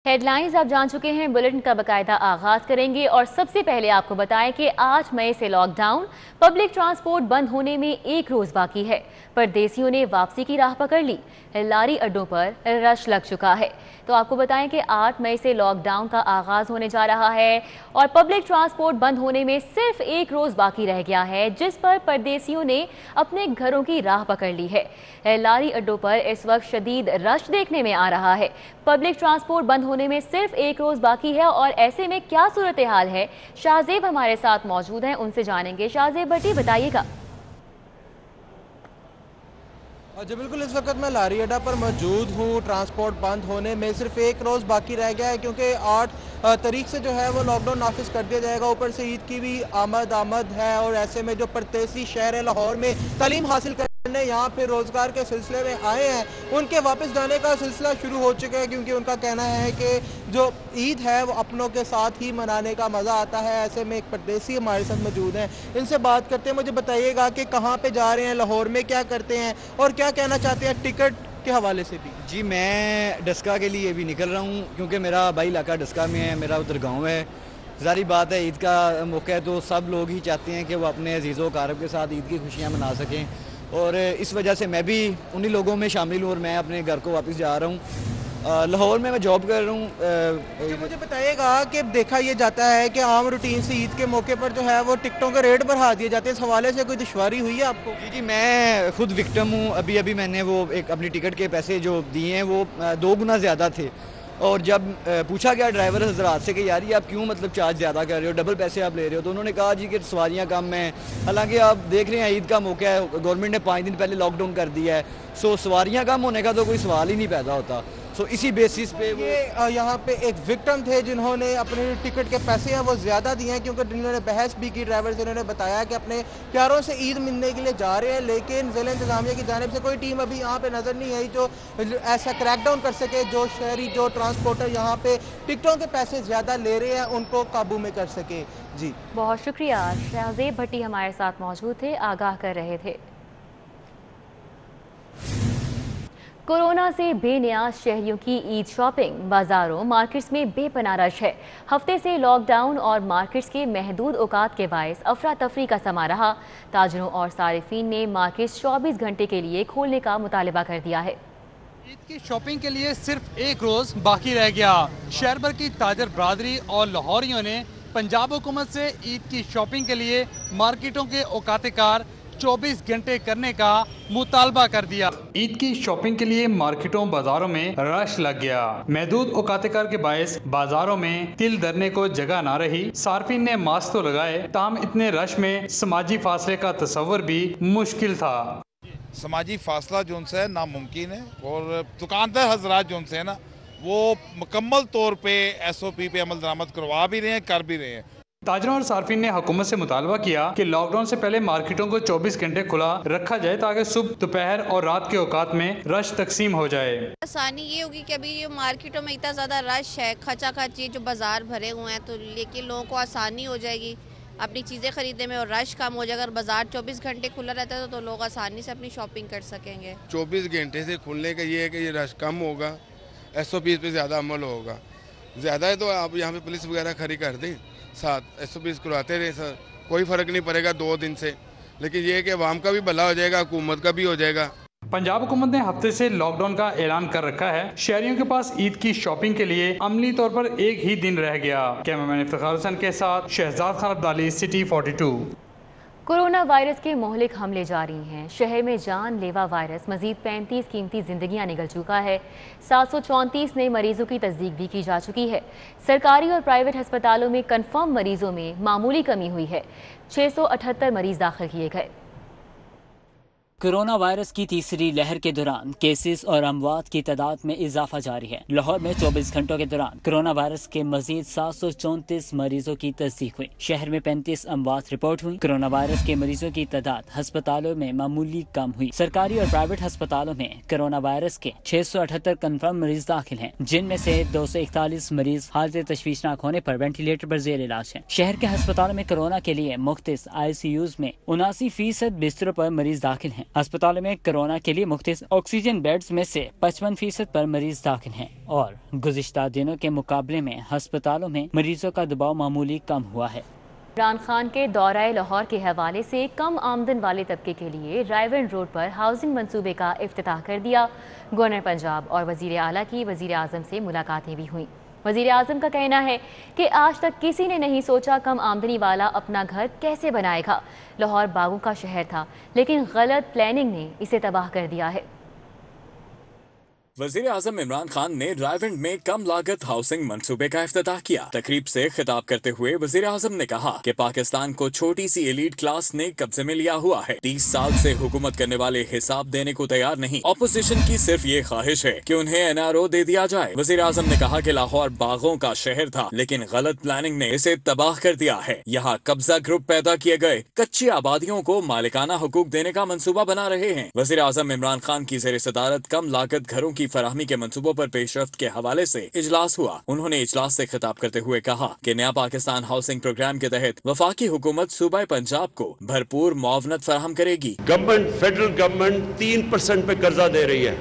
Headlines आप जान चुके हैं। बुलेटिन का बाकायदा आगाज करेंगे और सबसे पहले आपको बताएं कि 8 मई से लॉकडाउन, पब्लिक ट्रांसपोर्ट बंद होने में एक रोज बाकी है। परदेसियों ने वापसी की राह पकड़ ली, लारी अड्डों पर रश लग चुका है। तो आपको बताएं कि 8 मई से लॉकडाउन का आगाज होने जा रहा है और पब्लिक ट्रांसपोर्ट बंद होने में सिर्फ एक रोज बाकी रह गया है, जिस पर परदेसियों ने अपने घरों की राह पकड़ ली है। लारी अड्डों पर इस वक्त शदीद रश देखने में आ रहा है। पब्लिक ट्रांसपोर्ट बंद होने में सिर्फ एक रोज बाकी है और ऐसे में क्या सूरत हाल है, शाहजेब हमारे साथ मौजूद हैं, उनसे जानेंगे। शाहजेब भट्टी, बताइएगा। जी बिल्कुल, इस वक्त मैं लारी अड्डा पर मौजूद हूँ। ट्रांसपोर्ट बंद होने में सिर्फ एक रोज़ बाकी रह गया है, क्योंकि 8 तारीख से जो है वो लॉकडाउन नाफिज कर दिया जाएगा। ऊपर से ईद की भी आमद है और ऐसे में जो परदेसी शहर लाहौर में तालीम हासिल करने यहाँ पे रोज़गार के सिलसिले में आए हैं, उनके वापस जाने का सिलसिला शुरू हो चुका है, क्योंकि उनका कहना है कि जो ईद है वो अपनों के साथ ही मनाने का मज़ा आता है। ऐसे में एक परदेसी हमारे साथ मौजूद हैं, इनसे बात करते हैं। मुझे बताइएगा कि कहाँ पे जा रहे हैं, लाहौर में क्या करते हैं और क्या कहना चाहते हैं टिकट के हवाले से भी। जी, मैं डस्का के लिए भी निकल रहा हूँ, क्योंकि मेरा भाई इलाका डस्का में है, मेरा उधर गांव है। ज़ाहिर बात है, ईद का मौका है तो सब लोग ही चाहते हैं कि वो अपने अजीज़ों कारब के साथ ईद की खुशियाँ मना सकें, और इस वजह से मैं भी उन्हीं लोगों में शामिल हूँ और मैं अपने घर को वापस जा रहा हूँ। लाहौर में मैं जॉब कर रहा हूँ। मुझे बताइएगा कि देखा ये जाता है कि आम रूटीन से ईद के मौके पर जो है वो टिकटों के रेट बढ़ा दिए जाते हैं, इस हवाले से कोई दुश्वारी हुई है आपको? जी, मैं खुद विक्टिम हूँ। अभी मैंने वो एक अपनी टिकट के पैसे जो दिए हैं वो 2 गुना ज़्यादा थे, और जब पूछा गया ड्राइवर हजरात से कि यार ये आप क्यों मतलब चार्ज ज़्यादा कर रहे हो, डबल पैसे आप ले रहे हो, तो उन्होंने कहा जी कि सवारियाँ कम हैं। हालांकि आप देख रहे हैं ईद का मौका है, गवर्नमेंट ने 5 दिन पहले लॉकडाउन कर दिया है, सो सवारियाँ कम होने का तो कोई सवाल ही नहीं पैदा होता। सो इसी बेसिस पे ये यहाँ पे एक विक्टिम थे जिन्होंने अपने टिकट के पैसे हैं वो ज़्यादा दिए हैं, क्योंकि जिन्होंने बहस भी की ड्राइवर से, उन्होंने बताया कि अपने प्यारों से ईद मिलने के लिए जा रहे हैं, लेकिन ज़िला इंतज़ामिया की जानिब से कोई टीम अभी यहाँ पे नज़र नहीं आई जो ऐसा क्रैकडाउन कर सके, जो शहरी जो ट्रांसपोर्टर यहाँ पे टिकटों के पैसे ज़्यादा ले रहे हैं उनको काबू में कर सके। जी बहुत शुक्रिया। शाहजेब भट्टी हमारे साथ मौजूद थे, आगाह कर रहे थे। कोरोना से बेनियाज शहरियों की ईद शॉपिंग, बाजारों मार्केट्स में बेपनाह रश है। हफ्ते से लॉकडाउन और मार्केट्स के महदूद औकात के बायस अफरा तफरी का समा रहा। ताजरों और सारिफीन ने मार्केट्स 24 घंटे के लिए खोलने का मुतालबा कर दिया है। ईद की शॉपिंग के लिए सिर्फ एक रोज बाकी रह गया। शहर भर की ताजर बरादरी और लाहौरियों ने पंजाब हुकूमत से ईद की शॉपिंग के लिए मार्केटों के औकातकार 24 घंटे करने का मुतालबा कर दिया। ईद की शॉपिंग के लिए मार्केटों बाजारों में रश लग गया। महदूद औकातकार के बायस बाजारों में तिल धरने को जगह ना रही। सार्फिन ने मास्क तो लगाए, ताहम इतने रश में समाजी फासले का तस्वर भी मुश्किल था। समाजी फासला जो है नामुमकिन है, और दुकानदार हजरात जो है ना वो मुकम्मल तौर पे SOP पे अमल दरामद करवा भी रहे हैं, कर भी रहे हैं। ताजरों और सार्फिन ने हुकूमत से मुतालबा किया कि लॉकडाउन से पहले मार्केटों को 24 घंटे खुला रखा जाए, ताकि सुबह, दोपहर और रात के औकात में रश तकसीम हो जाए। आसानी ये होगी कि अभी ये मार्केटों में इतना ज़्यादा रश है, खचा खच ये जो बाजार भरे हुए हैं, तो लेकिन लोगों को आसानी हो जाएगी अपनी चीज़ें खरीदने में, और रश कम हो जाएगा। अगर बाजार 24 घंटे खुला रहता है तो लोग आसानी से अपनी शॉपिंग कर सकेंगे। 24 घंटे से खुलने का ये है कि ये रश कम होगा, SOP पे ज़्यादा अमल होगा। ज़्यादा है तो आप यहाँ पे पुलिस वगैरह खड़ी कर दें, साथ SOP करवाते रहे सर, कोई फ़र्क नहीं पड़ेगा 2 दिन से, लेकिन ये है कि अवाम का भी भला हो जाएगा, हुकूमत का भी हो जाएगा। पंजाब हुकूमत ने हफ्ते से लॉकडाउन का ऐलान कर रखा है। शहरियों के पास ईद की शॉपिंग के लिए अमली तौर पर एक ही दिन रह गया। कैमरामैन इफ्तिखार हुसैन के साथ Shahzad Khan Abdali, city 42। Corona virus के मोहलिक हमले जारी हैं। शहर में जानलेवा वायरस मजीद 35 कीमती जिंदगियां निगल चुका है। 734 नए मरीजों की तस्दीक भी की जा चुकी है। सरकारी और प्राइवेट अस्पतालों में कन्फर्म मरीजों में मामूली कमी हुई है। 678 मरीज दाखिल किए गए। कोरोना वायरस की तीसरी लहर के दौरान केसेस और अमवात की तादाद में इजाफा जारी है। लाहौर में 24 घंटों के दौरान कोरोना वायरस के मजीद 734 मरीजों की तस्दीक हुई। शहर में 35 अमवात रिपोर्ट हुई। कोरोना वायरस के मरीजों की तादाद अस्पतालों में मामूली कम हुई। सरकारी और प्राइवेट अस्पतालों में कोरोना वायरस के 678 कन्फर्म मरीज दाखिल हैं, जिनमें से 241 मरीज हालत तशवीशनाक होने पर वेंटिलेटर पर जेर इलाज हैं। शहर के अस्पतालों में कोरोना के लिए मुख्तलिफ ICUs में 79% बिस्तरों पर मरीज दाखिल हैं। अस्पतालों में कोरोना के लिए मुख्तलिफ ऑक्सीजन बेड्स में से 55% पर मरीज दाखिल हैं और गुज़िश्ता दिनों के मुकाबले में अस्पतालों में मरीजों का दबाव मामूली कम हुआ है। इमरान खान के दौरे लाहौर के हवाले से कम आमदन वाले तबके के लिए रायवन रोड पर हाउसिंग मंसूबे का इफ्तिताह कर दिया। गवर्नर पंजाब और वजीर आला की वजीर आज़म से मुलाकातें भी हुईं। वजीर आज़म का कहना है कि आज तक किसी ने नहीं सोचा कम आमदनी वाला अपना घर कैसे बनाएगा। लाहौर बागों का शहर था, लेकिन गलत प्लानिंग ने इसे तबाह कर दिया है। वज़ीर आज़म इमरान खान ने रायविंड में कम लागत हाउसिंग मंसूबे का इफ्तिताह किया। तकरीब से खिताब करते हुए वज़ीर आज़म ने कहा कि पाकिस्तान को छोटी सी एलीट क्लास ने कब्जे में लिया हुआ है। 30 साल से हुकूमत करने वाले हिसाब देने को तैयार नहीं। ऑपोजिशन की सिर्फ ये ख्वाहिश है कि उन्हें NRO दे दिया जाए। वज़ीर आज़म ने कहा कि लाहौर बागों का शहर था, लेकिन गलत प्लानिंग ने इसे तबाह कर दिया है। यहाँ कब्जा ग्रुप पैदा किए गए कच्ची आबादियों को मालिकाना हुकूक देने का मंसूबा बना रहे हैं। वज़ीर आज़म इमरान खान की ज़ेर सदारत कम लागत घरों की फराहमी के मंसूबों पर पेशरफ्त के हवाले से इजलास हुआ। उन्होंने इजलास से खिताब करते हुए कहा कि नया पाकिस्तान हाउसिंग प्रोग्राम के तहत वफाकी हुकूमत सूबा पंजाब को भरपूर मुआवनत फराहम करेगी। गवर्नमेंट फेडरल गवर्नमेंट 3% पे कर्जा दे रही है,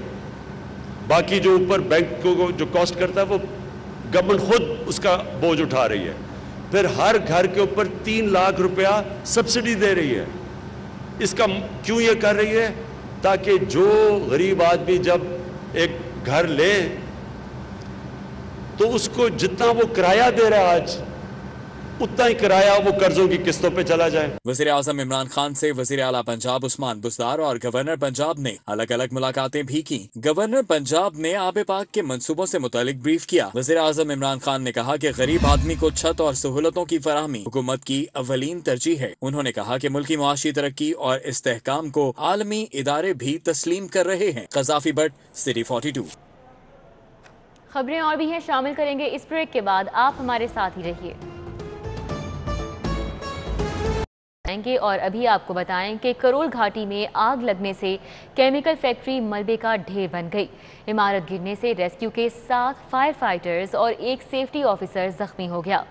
बाकी जो ऊपर बैंक को जो कॉस्ट करता है वो गवर्नमेंट खुद उसका बोझ उठा रही है। फिर हर घर के ऊपर 3 लाख रुपया सब्सिडी दे रही है। इसका क्यों ये कर रही है? ताकि जो गरीब आदमी जब एक घर ले तो उसको जितना वो किराया दे रहा है आज, उतना ही किराया वो कर्जों की किस्तों पे चला जाए। वज़ीर आज़म इमरान खान से वज़ीर आला पंजाब उस्मान बुज़दार और गवर्नर पंजाब ने अलग अलग मुलाकातें भी की। गवर्नर पंजाब ने आबे पाक के मंसूबों से मुतालिक ब्रीफ किया। वज़ीर आज़म इमरान खान ने कहा कि गरीब आदमी को छत और सहूलतों की फराहमी हुकूमत की अवलीन तरजीह है। उन्होंने कहा कि मुल्की मुआशी तरक्की और इस्तेहकाम को आलमी इदारे भी तस्लीम कर रहे हैं। क़ज़ाफ़ी भट्ट, सिटी 42। खबरें और भी हैं, शामिल करेंगे इस ब्रेक के बाद। आप हमारे साथ ही रहिए और अभी आपको बताएं कि करोल घाटी में आग लगने से केमिकल फैक्ट्री मलबे का ढेर बन गई। इमारत गिरने से रेस्क्यू के 7 फायर फाइटर्स और एक सेफ्टी ऑफिसर जख्मी हो गया।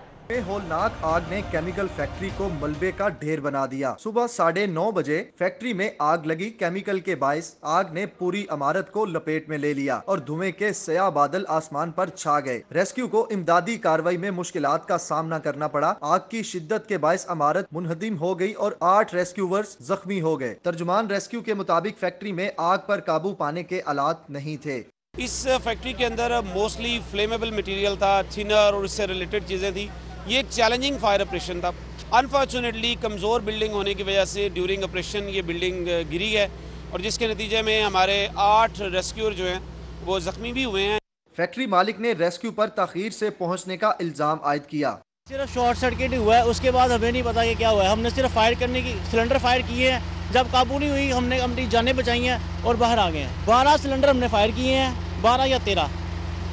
होलनाक आग ने केमिकल फैक्ट्री को मलबे का ढेर बना दिया। सुबह 9:30 बजे फैक्ट्री में आग लगी। केमिकल के बायस आग ने पूरी इमारत को लपेट में ले लिया और धुएं के स्याह बादल आसमान पर छा गए। रेस्क्यू को इमदादी कार्रवाई में मुश्किलात का सामना करना पड़ा। आग की शिद्दत के बायस इमारत मुनहदिम हो गई और 8 रेस्क्यूवर्स जख्मी हो गए। तर्जुमान रेस्क्यू के मुताबिक फैक्ट्री में आग पर काबू पाने के आलात नहीं थे। इस फैक्ट्री के अंदर मोस्टली फ्लेमेबल मटेरियल था, थिनर और इससे रिलेटेड चीजें थी। ये एक चैलेंजिंग फायर ऑपरेशन था। अनफॉर्चुनेटली कमज़ोर बिल्डिंग होने की वजह से ड्यूरिंग ऑपरेशन ये बिल्डिंग गिरी है और जिसके नतीजे में हमारे 8 रेस्क्यूअर जो हैं वो जख्मी भी हुए हैं। फैक्ट्री मालिक ने रेस्क्यू पर ताखीर से पहुंचने का इल्जाम आयद किया। सिर्फ शॉर्ट सर्किट हुआ है, उसके बाद हमें नहीं पता कि क्या हुआ है। हमने सिर्फ फायर करने की सिलेंडर फायर किए हैं, जब काबू नहीं हुई हमने अपनी जानें बचाई हैं और बाहर आ गए हैं। 12 सिलेंडर हमने फायर किए हैं, 12 या 13,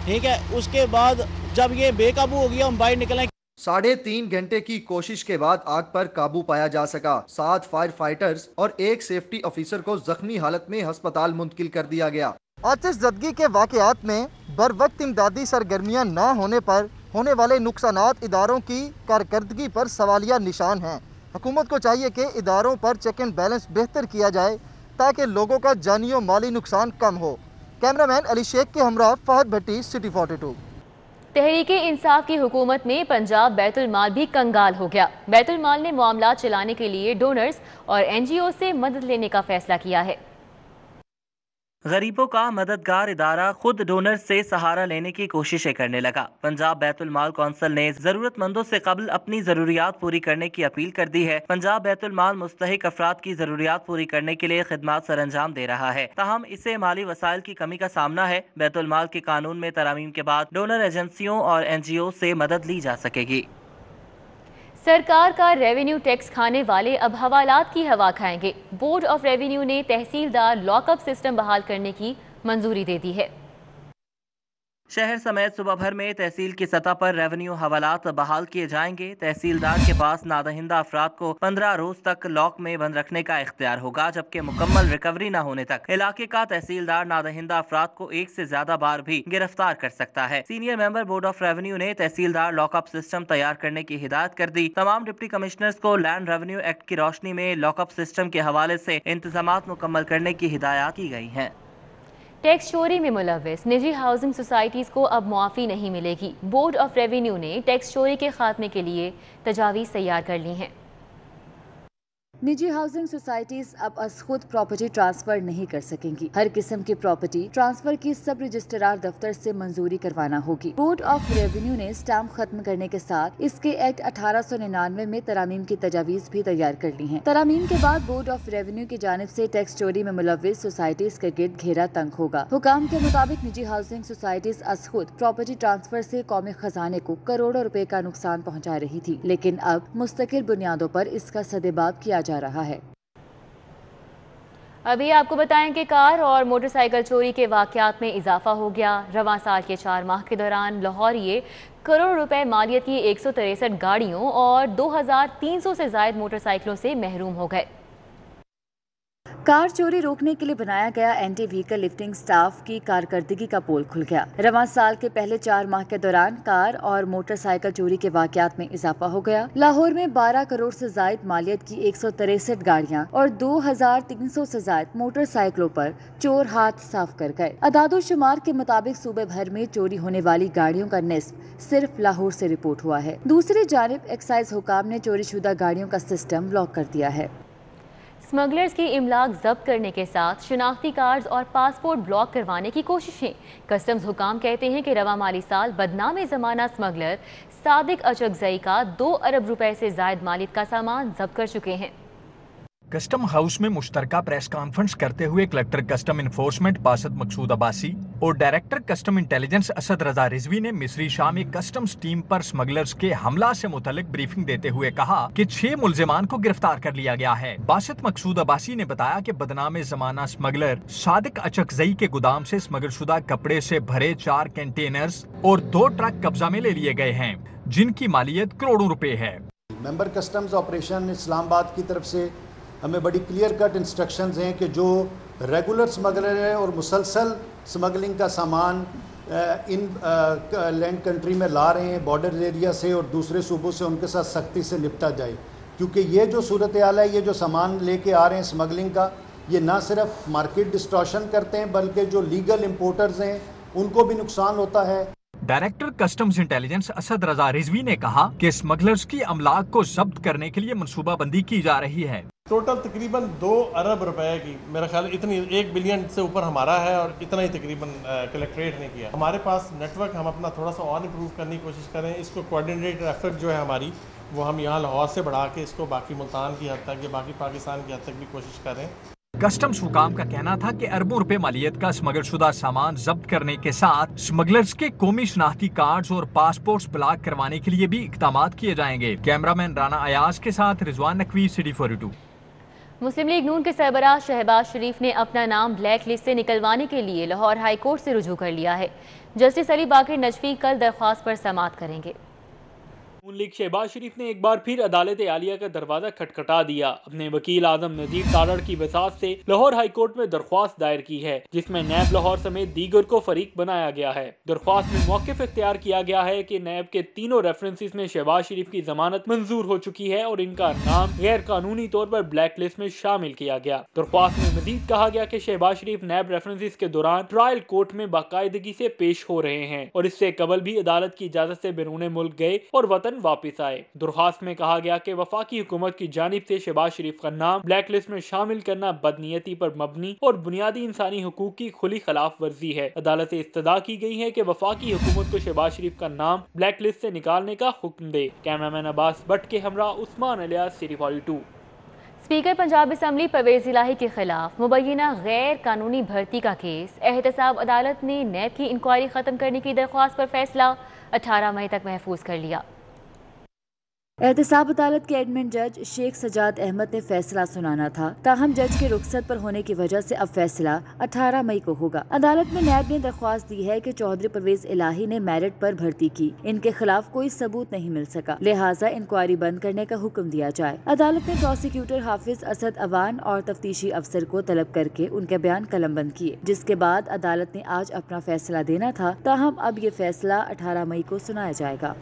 ठीक है। उसके बाद जब ये बेकाबू हो गया हम बाहर निकले। 3.5 घंटे की कोशिश के बाद आग पर काबू पाया जा सका। 7 फायर फाइटर्स और एक सेफ्टी ऑफिसर को जख्मी हालत में अस्पताल मुंतकिल कर दिया गया। आतिश ज़दगी के वाक़यात में बर वक्त इमदादी सरगर्मियाँ न होने पर होने वाले नुकसानात इदारों की कारकर्दगी पर सवालिया निशान हैं। हुकूमत को चाहिए कि इदारों पर चेक एंड बैलेंस बेहतर किया जाए ताकि लोगों का जानी और माली नुकसान कम हो। कैमरामैन अली शेख के हमरा फहद भट्टी, सिटी 42। तहरीके इंसाफ की हुकूमत में पंजाब बैतुल माल भी कंगाल हो गया। बैतुल माल ने मामलात चलाने के लिए डोनर्स और NGO से मदद लेने का फैसला किया है। गरीबों का मददगार इदारा खुद डोनर से सहारा लेने की कोशिशें करने लगा। पंजाब बैतुल माल कौंसिल ने जरूरतमंदों से कबल अपनी जरूरियात पूरी करने की अपील कर दी है। पंजाब बैतुल माल मुस्तहिक अफराद की जरूरियात पूरी करने के लिए खिदमात सर अंजाम दे रहा है, ताहम इसे माली वसाइल की कमी का सामना है। बैतुल माल के कानून में तरामीम के बाद डोनर एजेंसियों और NGO से मदद ली जा सकेगी। सरकार का रेवेन्यू टैक्स खाने वाले अब हवालात की हवा खाएंगे। बोर्ड ऑफ रेवेन्यू ने तहसीलदार लॉकअप सिस्टम बहाल करने की मंजूरी दे दी है। शहर समेत सुबह भर में तहसील की सतह पर रेवेन्यू हवालात बहाल किए जाएंगे। तहसीलदार के पास नादहिंदा अफराद को 15 रोज तक लॉक में बंद रखने का इख्तियार होगा, जबकि मुकम्मल रिकवरी न होने तक इलाके का तहसीलदार नादहिंदा अफराद को एक से ज्यादा बार भी गिरफ्तार कर सकता है। Senior member board of revenue ने तहसीलदार लॉकअप सिस्टम तैयार करने की हिदायत कर दी। तमाम डिप्टी कमिश्नर्स को लैंड रेवेन्यू एक्ट की रोशनी में लॉकअप सिस्टम के हवाले से इंतजामात मुकम्मल करने की हिदायत की गई हैं। टैक्स चोरी में मुलव्विस निजी हाउसिंग सोसाइटीज़ को अब मुआफ़ी नहीं मिलेगी। बोर्ड ऑफ रेवेन्यू ने टैक्स चोरी के खात्मे के लिए तजावीज़ तैयार कर ली हैं। निजी हाउसिंग सोसाइटीज अब अस खुद प्रॉपर्टी ट्रांसफर नहीं कर सकेंगी। हर किस्म की प्रॉपर्टी ट्रांसफर की सब रजिस्ट्रार दफ्तर से मंजूरी करवाना होगी। बोर्ड ऑफ रेवेन्यू ने स्टैम्प खत्म करने के साथ इसके एक्ट 1899 में तरामीम की तजावीज़ भी तैयार कर ली हैं। तरामीम के बाद बोर्ड ऑफ रेवेन्यू की जानिब से टैक्स चोरी में मुलव्विस सोसाइटीज के गिर्द घेरा तंग होगा। हुकाम के मुताबिक निजी हाउसिंग सोसाइटीज अस खुद प्रॉपर्टी ट्रांसफर से कौमी खजाने को करोड़ों रुपए का नुकसान पहुँचा रही थी, लेकिन अब मुस्तकिल बुनियादों पर इसका सदेबाब किया जा रहा है। अभी आपको बताएं कि कार और मोटरसाइकिल चोरी के वाकयात में इजाफा हो गया। रवां साल के 4 माह के दौरान लाहौरिये करोड़ रुपए मालियत की 163 गाड़ियों और 2300 से जायद मोटरसाइकिलों से महरूम हो गए। कार चोरी रोकने के लिए बनाया गया एंटी व्हीकल लिफ्टिंग स्टाफ की कारकर्दगी का पोल खुल गया। रवां साल के पहले 4 माह के दौरान कार और मोटरसाइकिल चोरी के वाकयात में इजाफा हो गया। लाहौर में 12 करोड़ से जायद मालियत की 163 गाड़ियां और 2300 से जायद मोटरसाइकिलों पर चोर हाथ साफ कर गए। अदादो शुमार के मुताबिक सूबे भर में चोरी होने वाली गाड़ियों का निस्फ सिर्फ लाहौर से रिपोर्ट हुआ है। दूसरी जानिब एक्साइज हुकाम ने चोरी शुदा गाड़ियों का सिस्टम लॉक कर दिया है। स्मगलर्स की इमलाक जब्त करने के साथ शिनाख्ती कार्ड और पासपोर्ट ब्लॉक करवाने की कोशिशें। कस्टम्स हुकाम कहते हैं कि रवा माली साल बदनामे ज़माना स्मगलर सादिक अचकजई का 2 अरब रुपए से जायद मालियत का सामान जब्त कर चुके हैं। कस्टम हाउस में मुश्तरका प्रेस कॉन्फ्रेंस करते हुए कलेक्टर कस्टम इन्फोर्समेंट बासत मकसूद अब्बासी और डायरेक्टर कस्टम इंटेलिजेंस असद रजा रिजवी ने मिस्री शाह में कस्टम्स टीम पर स्मगलर्स के हमला से मुतल्लिक ब्रीफिंग देते हुए कहा कि 6 मुल्जिमान को गिरफ्तार कर लिया गया है। बासत मकसूद अब्बासी ने बताया कि बदनामे जमाना स्मगलर सादिक अचकजई के गोदाम से स्मगल शुदा कपड़े से भरे 4 कंटेनर्स और 2 ट्रक कब्जा में ले लिए गए हैं, जिनकी मालियत करोड़ों रुपए है। मेंबर कस्टम्स ऑपरेशन इस्लामाबाद की तरफ से हमें बड़ी क्लियर कट इंस्ट्रक्शंस हैं कि जो रेगुलर स्मगलर है और मुसलसल स्मगलिंग का सामान इन लैंड कंट्री में ला रहे हैं बॉर्डर एरिया से और दूसरे सूबों से, उनके साथ सख्ती से निपटा जाए, क्योंकि ये जो सूरत हाल है, ये जो सामान लेके आ रहे हैं स्मगलिंग का, ये ना सिर्फ मार्केट डिस्टॉर्शन करते हैं बल्कि जो लीगल इंपोर्टर्स हैं उनको भी नुकसान होता है। डायरेक्टर कस्टम्स इंटेलिजेंस असद रजा रिजवी ने कहा कि स्मगलर्स की अमलाक को जब्त करने के लिए मनसूबाबंदी की जा रही है। टोटल तकरीबन 2 अरब रुपए की, मेरा ख्याल इतनी 1 बिलियन से ऊपर हमारा है और इतना ही तकरीबन कलेक्ट्रेट ने किया। हमारे पास नेटवर्क, हम अपना थोड़ा सा और इम्प्रूव करने की कोशिश करें। इसको कोऑर्डिनेटेड एफर्ट जो है हमारी, वो हम यहाँ लाहौर से बढ़ा के इसको बाकी मुल्तान की हद तक या बाकी पाकिस्तान की हद तक भी कोशिश करें। कस्टम्स हुकाम का कहना था कि अरबों रुपए मालियत का स्मगल शुदा सामान जब्त करने के साथ स्मगलर्स के कौमी शनाख्ती कार्ड्स और पासपोर्ट्स ब्लॉक करवाने के लिए भी इक़दामात किए जाएंगे। कैमरामैन राना अयाज के साथ रिजवान नकवी, सिटी 42। मुस्लिम लीग नून के सरबराह शहबाज शरीफ ने अपना नाम ब्लैक लिस्ट से निकलवाने के लिए लाहौर हाई कोर्ट से रुजू कर लिया है। जस्टिस अली बाकर नजफी कल दरख्वास्त पर समाअत करेंगे। नून लीग शहबाज शरीफ ने एक बार फिर अदालत आलिया का दरवाजा खटखटा दिया। अपने वकील आजम नजीर तारड़ की वसात से लाहौर हाई कोर्ट में दरख्वास्त दायर की है, जिसमें नैब लाहौर समेत दीगर को फरीक बनाया गया है। दरख्वास्त में मौक़िफ़ इख्तियार किया गया है कि नैब के तीनों रेफरेंसेस में शहबाज शरीफ की जमानत मंजूर हो चुकी है और इनका नाम गैर कानूनी तौर पर ब्लैक लिस्ट में शामिल किया गया। दरख्वास्त में मजीद कहा गया कि शहबाज शरीफ नैब रेफरेंसेस के दौरान ट्रायल कोर्ट में बाकायदगी से पेश हो रहे हैं और इससे कबल भी अदालत की इजाजत से बैरून मुल्क गए और वतन वापिस आए। दरख्वास्त में कहा गया कि वफाकी हुकूमत की जानिब से शहबाज शरीफ का नाम ब्लैक लिस्ट में शामिल करना बदनीयती पर मबनी और बुनियादी इंसानी हुकूक की खुली खिलाफ वर्जी है। अदालत से इस्तदा की गई है कि वफाकी हुकूमत को शहबाज शरीफ का नाम ब्लैक लिस्ट से निकालने का हुक्म दे। कैमरामैन अब्बास भट्ट के हमरा Usman Ilyas, city 42। Speaker Punjab assembly Pervaiz Elahi के खिलाफ मुबैना गैर कानूनी भर्ती का केस एहतसाब अदालत ने नैब की इंक्वायरी खत्म करने की दरख्वास्त पर फैसला 18 मई तक महफूज कर लिया। एहतसाब अदालत के एडमिन जज शेख सजाद अहमद ने फैसला सुनाना था, ताहम जज के रुखसत पर होने की वजह से अब फैसला 18 मई को होगा। अदालत में नैब ने दरख्वास्त दी है कि चौधरी परवेज इलाही ने मेरिट पर भर्ती की, इनके खिलाफ कोई सबूत नहीं मिल सका, लिहाजा इंक्वायरी बंद करने का हुक्म दिया जाए। अदालत ने प्रोसिक्यूटर हाफिज असद अवान और तफ्तीशी अफसर को तलब करके उनके बयान कलमबंद किए, जिसके बाद अदालत ने आज अपना फैसला देना था, ताहम अब ये फैसला 18 मई को सुनाया जाएगा।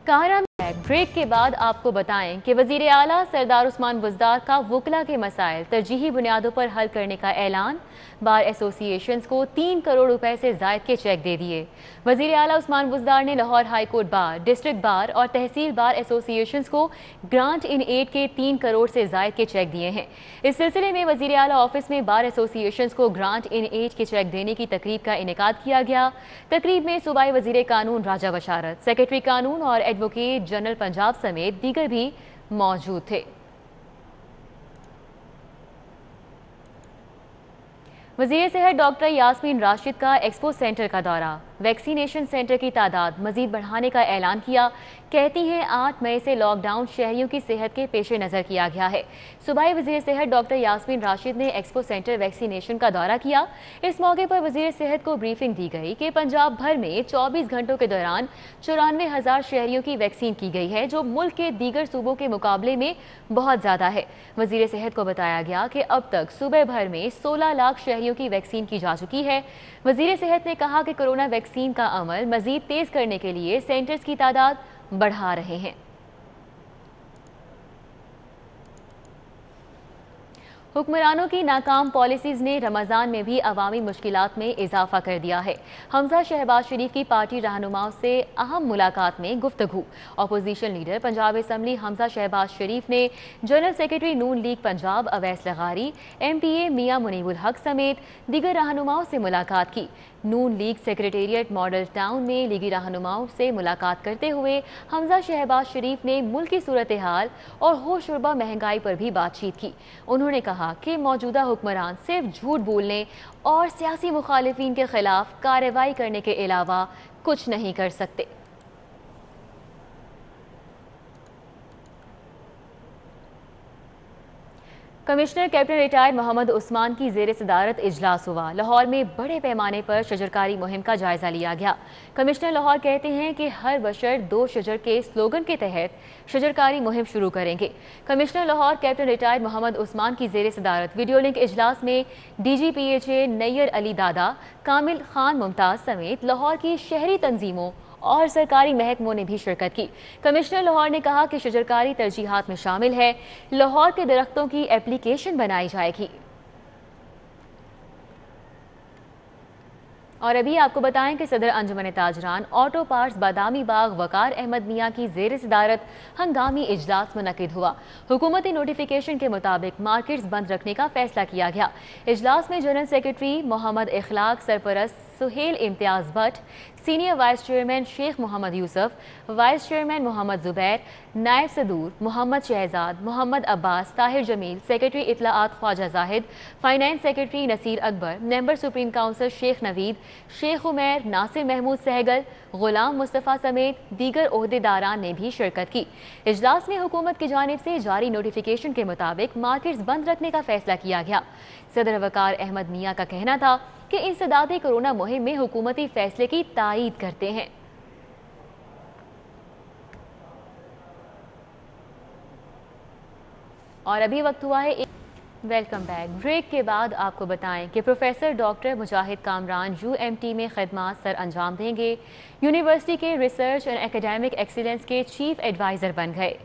कारा ब्रेक के बाद आपको बताएं कि वजीर आला सरदार उस्मान बुज़दार का वकला के मसाइल तरजीही बुनियादों पर हल करने का ऐलान। बार एसोसिएशंस को 3 करोड़ रुपए से ज़ायद के चेक दे दिए। वजीर आला उस्मान बुज़दार ने Lahore high court bar, district bar और तहसील बार एसोसिएशंस को ग्रांट इन एड के 3 करोड़ से ज़ायद के चेक दिए हैं। इस सिलसिले में वजीर आला ऑफिस में बार एसोसिएशंस को ग्रांट इन एड के चेक देने की तकरीब का इनेकाद किया गया। तकरीब में सूबाई वजीर कानून राजा बशारत, सेक्रेटरी कानून और एडवोकेट जनरल पंजाब समेत दीगर भी मौजूद थे। वज़ीर सेहत डॉक्टर यास्मीन राशिद का एक्सपो सेंटर का दौरा, वैक्सीनेशन सेंटर की तादाद मजीद बढ़ाने का ऐलान किया। कहती हैं 8 मई से लॉकडाउन शहरियों की सेहत के पेश नज़र किया गया है। सूबाई वज़ीर सेहत डॉक्टर यास्मीन राशिद ने एक्सपो सेंटर वैक्सीनेशन का दौरा किया। इस मौके पर वज़ीर सेहत को ब्रीफिंग दी गई कि पंजाब भर में 24 घंटों के दौरान 94,000 शहरियों की वैक्सीन की गई है, जो मुल्क के दीगर सूबों के मुकाबले में बहुत ज़्यादा है। वज़ीर सेहत को बताया गया कि अब तक सूबे भर में 16 लाख शहरियों की वैक्सीन की जा चुकी है। वज़ीर सेहत ने कहा कि कोरोना वैक्सीन का अमल मज़ीद तेज़ करने के लिए सेंटर्स की तादाद बढ़ा रहे हैं। हुक्मरानों की नाकाम पॉलिसीज़ ने रमज़ान में भी अवामी मुश्किलात में इजाफा कर दिया है। हमजा शहबाज शरीफ की पार्टी रहनुमाओं से अहम मुलाकात में गुफ्तगू। Opposition leader Punjab assembly Hamza Shahbaz Sharif ने general secretary Noon league Punjab Awais लगारी, MPA मियां मुनीबुल हक समेत दीगर रहनुमाओं से मुलाकात की। Noon league secretariat model town में लीगी रहनुमाओं से मुलाकात करते हुए हमजा शहबाज शरीफ ने मुल्की सूरत हाल और होशरुबा महंगाई पर भी बातचीत की। उन्होंने कहा कि मौजूदा हुक्मरान सिर्फ झूठ बोलने और सियासी मुखालिफिन के खिलाफ कार्रवाई करने के अलावा कुछ नहीं कर सकते। Commissioner captain retired Mohammad Usman की ज़ेर सदारत इजलास हुआ। लाहौर में बड़े पैमाने पर शजरकारी मुहिम का जायजा लिया गया। कमिश्नर लाहौर कहते हैं कि हर बशर 2 शजर के स्लोगन के तहत शजरकारी मुहिम शुरू करेंगे। Commissioner Lahore captain retired Mohammad Usman की ज़ेर सदारत वीडियो लिंक इजलास में DGPHA नैयर अली दादा, कामिल खान मुमताज़ समेत लाहौर की शहरी तंजीमों और सरकारी महकमों ने भी शिरकत की। कमिश्नर लाहौर ने कहा कि शजरकारी तरजीहात में शामिल है। लाहौर के दरख्तों की एप्लीकेशन बनाई जाएगी। और अभी आपको बताएं कि सदर अंजुमन ताजरान ऑटो पार्ट्स बादामी बाग वकार अहमद मियां की ज़ेर सदारत हंगामी इजलास मुनक़िद हुआ। हुकूमती नोटिफिकेशन के मुताबिक मार्केट्स बंद रखने का फैसला किया गया। इजलास में जनरल सेक्रेटरी मोहम्मद इखलाक, सरपरस्त Sohail Imtiaz Bhatt, senior vice chairman Sheikh Muhammad Yousuf, vice chairman Muhammad Zubair, नायब सदूर मोहम्मद शहजाद, मोहम्मद अब्बास, ताहिर जमील, सेक्रेटरी इतलाआत Khawaja Zahid, finance secretary Naseer Akbar, member supreme council Sheikh Naveed, Sheikh Umair, Nasir Mahmood Sehgal, Ghulam Mustafa समेत दीगर ओहदेदारान ने भी शिरकत की। इजलास में हुकूमत की जानिब से जारी नोटिफिकेशन के मुताबिक मार्केट्स बंद रखने का फैसला किया गया। सदर वकार अहमद मियां का कहना था कि इंसदादी कोरोना मुहिम में हुकूमती फैसले की तायीद करते हैं। और अभी वक्त हुआ है वेलकम बैक। ब्रेक के बाद आपको बताएं कि प्रोफेसर डॉक्टर मुजाहिद कामरान UMT में खिदमात सर अंजाम देंगे। यूनिवर्सिटी के रिसर्च एंड एकेडमिक एक्सीलेंस के चीफ एडवाइज़र बन गए।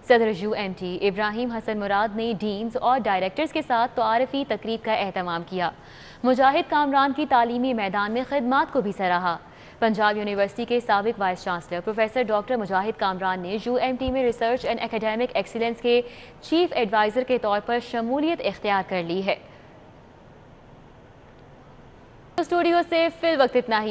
सदर UMT इब्राहिम हसन मुराद ने डीन्स और डायरेक्टर्स के साथ तारीफ़ी तकरीब का एहतमाम किया। मुजाहिद कामरान की तालीमी मैदान में खिदमात को भी सराहा। पंजाब यूनिवर्सिटी के साबिक वाइस चांसलर प्रोफेसर डॉक्टर मुजाहिद कामरान ने UMT में रिसर्च एंड एकेडमिक एक्सीलेंस के चीफ एडवाइज़र के तौर पर शमूलियत इख्तियार कर ली है। स्टूडियो से फिल वक्त इतना ही।